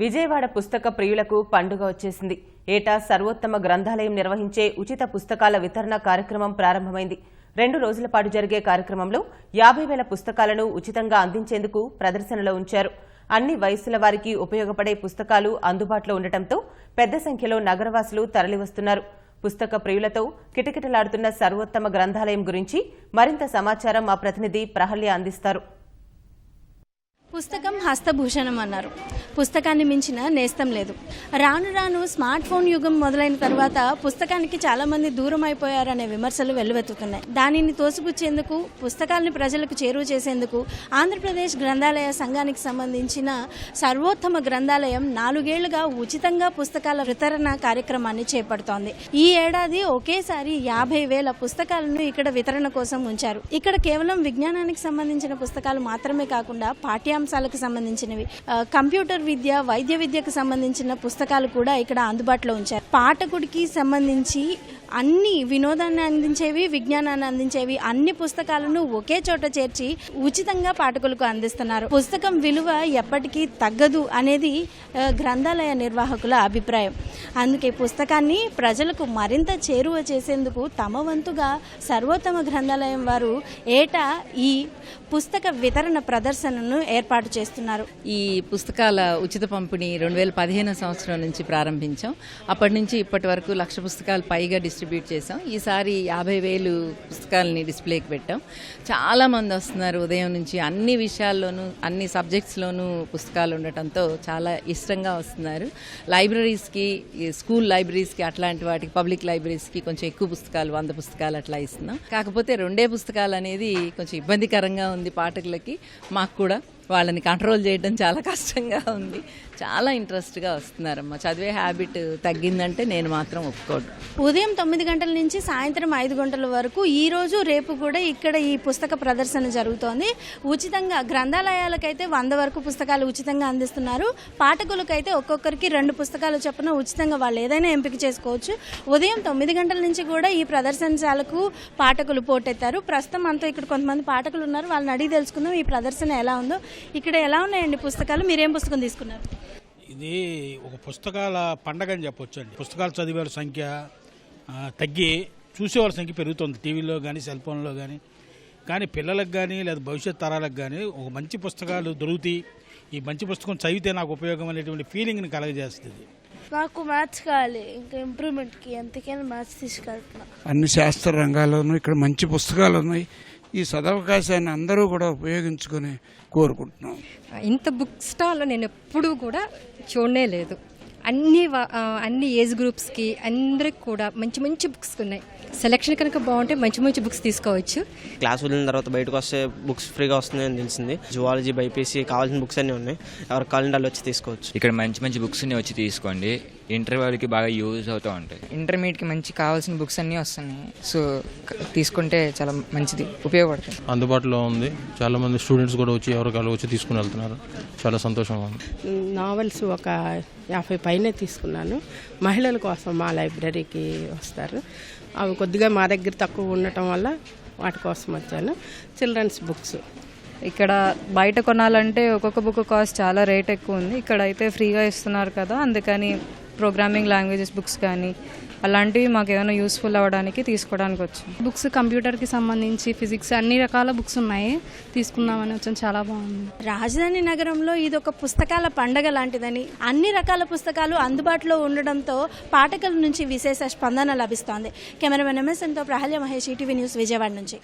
విజయవాడ పుస్తక ప్రియులకు పండుగ వచ్చేసింది. ఏటా సర్వోత్తమ గ్రంథాలయం నిర్వహించే ఉచిత పుస్తకాల వితరణ కార్యక్రమం ప్రారంభమైంది. 2 రోజుల పాటు జరిగే కార్యక్రమంలో 50,000 పుస్తకాలను ఉచితంగా అందించేందుకు ప్రదర్శనలో ఉంచారు. అన్ని వయసుల వారికి ఉపయోగపడే పుస్తకాలు అందుబాటులో ఉండటంతో పెద్ద సంఖ్యలో నగరవాసులు తరలివస్తున్నారు. పుస్తక ప్రియులతో కిటకిటలాడుతున్న సర్వోత్తమ గ్రంథాలయం గురించి మరింత సమాచారం మా ప్రతినిధి ప్రహల్య అందిస్తారు. పుస్తకం హస్తభూషణం అన్నారు. పుస్తకాన్ని మించిన నేస్తం లేదు. రాను రాను స్మార్ట్ ఫోన్ యుగం మొదలైన తర్వాత పుస్తకానికి చాలా మంది దూరం అయిపోయారనే విమర్శలు వెల్లువెత్తుతున్నాయి. దానిని తోసిపుచ్చేందుకు, పుస్తకాలను ప్రజలకు చేరువ చేసేందుకు ఆంధ్రప్రదేశ్ గ్రంథాలయ సంఘానికి సంబంధించిన సర్వోత్తమ గ్రంథాలయం 4 ఏళ్లుగా ఉచితంగా పుస్తకాల వితరణ కార్యక్రమాన్ని చేపడుతోంది. ఈ ఏడాది ఒకేసారి 50,000 పుస్తకాలను ఇక్కడ వితరణ కోసం ఉంచారు. ఇక్కడ కేవలం విజ్ఞానానికి సంబంధించిన పుస్తకాలు మాత్రమే కాకుండా పాఠ్యాంశాలకు సంబంధించినవి, కంప్యూటర్ విద్య, వైద్య విద్యకు సంబంధించిన పుస్తకాలు కూడా ఇక్కడ అందుబాటులో ఉంచారు. పాఠకుడికి సంబంధించి అన్ని వినోదాన్ని అందించేవి, విజ్ఞానాన్ని అందించేవి అన్ని పుస్తకాలను ఒకే చోట చేర్చి ఉచితంగా పాఠకులకు అందిస్తున్నారు. పుస్తకం విలువ ఎప్పటికీ తగ్గదు అనేది గ్రంథాలయ నిర్వాహకుల అభిప్రాయం. అందుకే పుస్తకాన్ని ప్రజలకు మరింత చేరువ చేసేందుకు తమ వంతుగా సర్వోత్తమ గ్రంథాలయం వారు ఏటా ఈ పుస్తక వితరణ ప్రదర్శనను ఏర్పాటు చేస్తున్నారు. ఈ పుస్తకాల ఉచిత పంపిణీ 2015 సంవత్సరం నుంచి ప్రారంభించాం. అప్పటి నుంచి ఇప్పటి వరకు 1,00,000 పుస్తకాలు పైగా డిస్ట్రిబ్యూట్ చేసాం. ఈసారి 50,000 పుస్తకాలని డిస్ప్లేకి పెట్టాం. చాలా మంది వస్తున్నారు. ఉదయం నుంచి అన్ని విషయాల్లోనూ, అన్ని సబ్జెక్ట్స్లోనూ పుస్తకాలు ఉండటంతో చాలా ఇష్టంగా వస్తున్నారు. లైబ్రరీస్కి, స్కూల్ లైబ్రరీస్కి, అట్లాంటి వాటికి, పబ్లిక్ లైబ్రరీస్కి కొంచెం ఎక్కువ పుస్తకాలు, 100 పుస్తకాలు అట్లా ఇస్తున్నాం. కాకపోతే 2 పుస్తకాలు అనేది కొంచెం ఇబ్బందికరంగా ఉంది పాఠకులకి. మాకు కూడా వాళ్ళని కంట్రోల్ చేయడం చాలా కష్టంగా ఉంది. చాలా ఇంట్రెస్ట్గా వస్తున్నారమ్మా. చదివే హ్యాబిట్ తగ్గిందంటే నేను మాత్రం ఒప్పుకోను. ఉదయం 9 గంటల నుంచి సాయంత్రం 5 గంటల వరకు ఈ రోజు రేపు కూడా ఇక్కడ ఈ పుస్తక ప్రదర్శన జరుగుతోంది. ఉచితంగా గ్రంథాలయాలకైతే 100 వరకు పుస్తకాలు ఉచితంగా అందిస్తున్నారు. పాఠకులకైతే ఒక్కొక్కరికి 2 పుస్తకాలు చొప్పున ఉచితంగా వాళ్ళు ఏదైనా ఎంపిక చేసుకోవచ్చు. ఉదయం 9 గంటల నుంచి కూడా ఈ ప్రదర్శనశాలకు పాఠకులు పోటెత్తారు. ప్రస్తుతం అంతా ఇక్కడ కొంతమంది పాఠకులు ఉన్నారు. వాళ్ళని అడిగి తెలుసుకుందాం ఈ ప్రదర్శన ఎలా ఉందో. ఇక్కడ ఎలా ఉన్నాయండి పుస్తకాలు? మీరేం పుస్తకం తీసుకున్నారు? ఇది ఒక పుస్తకాల పండగ అని చెప్పొచ్చు అండి. పుస్తకాలు చదివే వాళ్ళ సంఖ్య తగ్గి చూసేవాళ్ళ సంఖ్య పెరుగుతుంది. టీవీలో కానీ, సెల్ ఫోన్లో కానీ పిల్లలకు కానీ లేదా భవిష్యత్ తరాలకు కానీ ఒక మంచి పుస్తకాలు దొరుకుతాయి. ఈ మంచి పుస్తకం చదివితే నాకు ఉపయోగం అనేటువంటి ఫీలింగ్ని కలగజేస్తుంది. నాకు మ్యాథ్స్ కావాలి, ఇంకా ఇంప్రూవ్మెంట్కి, అందుకని మ్యాథ్స్ తీసుకెళ్తున్నా. అన్ని శాస్త్ర రంగాల్లోనూ ఇక్కడ మంచి పుస్తకాలు ఉన్నాయి. ఈ సదవకాశాన్ని అందరూ కూడా ఉపయోగించుకొని కోరుకుంటున్నాం. ఇంత బుక్ స్టాల్ నేను ఎప్పుడూ కూడా చూడనే లేదు. అన్ని ఏజ్ గ్రూప్స్కి అందరికి కూడా మంచి మంచి బుక్స్ ఉన్నాయి. సెలెక్షన్ కనుక బాగుంటే మంచి మంచి బుక్స్ తీసుకోవచ్చు. క్లాస్ వెళ్ళిన తర్వాత బయటకు వస్తే బుక్స్ ఫ్రీగా వస్తున్నాయని తెలిసింది. జువాలజీ, బైపీసీ కావాల్సిన బుక్స్ అన్నీ ఉన్నాయి. ఎవరికి కావాలంటే వాళ్ళు వచ్చి తీసుకోవచ్చు. ఇక్కడ మంచి మంచి బుక్స్ వచ్చి తీసుకోండి. ఇంటర్ వాళ్ళకి బాగా యూజ్ అవుతూ ఉంటాయి. ఇంటర్మీడియట్కి మంచి కావాల్సిన బుక్స్ అన్నీ వస్తున్నాయి. సో తీసుకుంటే చాలా మంచిది, ఉపయోగపడుతుంది. అందుబాటులో ఉంది. చాలా మంది స్టూడెంట్స్ కూడా వచ్చి ఎవరికాలు వచ్చి తీసుకుని వెళ్తున్నారు. చాలా సంతోషంగా ఉంది. నావెల్స్ ఒక 50 పైనే తీసుకున్నాను. మహిళల కోసం మా లైబ్రరీకి వస్తారు. అవి కొద్దిగా మా దగ్గర తక్కువ ఉండటం వల్ల వాటి కోసం వచ్చాను. చిల్డ్రన్స్ బుక్స్ ఇక్కడ బయట కొనాలంటే ఒక్కొక్క బుక్ కాస్ట్ చాలా రేట్ ఎక్కువ ఉంది. ఇక్కడ అయితే ఫ్రీగా ఇస్తున్నారు కదా, అందుకని ప్రోగ్రామింగ్ లాంగ్వేజెస్ బుక్స్ కానీ అలాంటివి మాకు ఏమైనా యూస్ఫుల్ అవ్వడానికి తీసుకోవడానికి వచ్చాం. బుక్స్ కంప్యూటర్కి సంబంధించి, ఫిజిక్స్ అన్ని రకాల బుక్స్ ఉన్నాయి. తీసుకుందామని వచ్చాం. చాలా బాగుంది. రాజధాని నగరంలో ఇది ఒక పుస్తకాల పండగ లాంటిదని, అన్ని రకాల పుస్తకాలు అందుబాటులో ఉండడంతో పాఠకుల నుంచి విశేష స్పందన లభిస్తోంది. కెమెరామెన్ ఎంఎస్ఎన్తో ప్రహల్య మహేష్, ఈటీవీ న్యూస్, విజయవాడ నుంచి.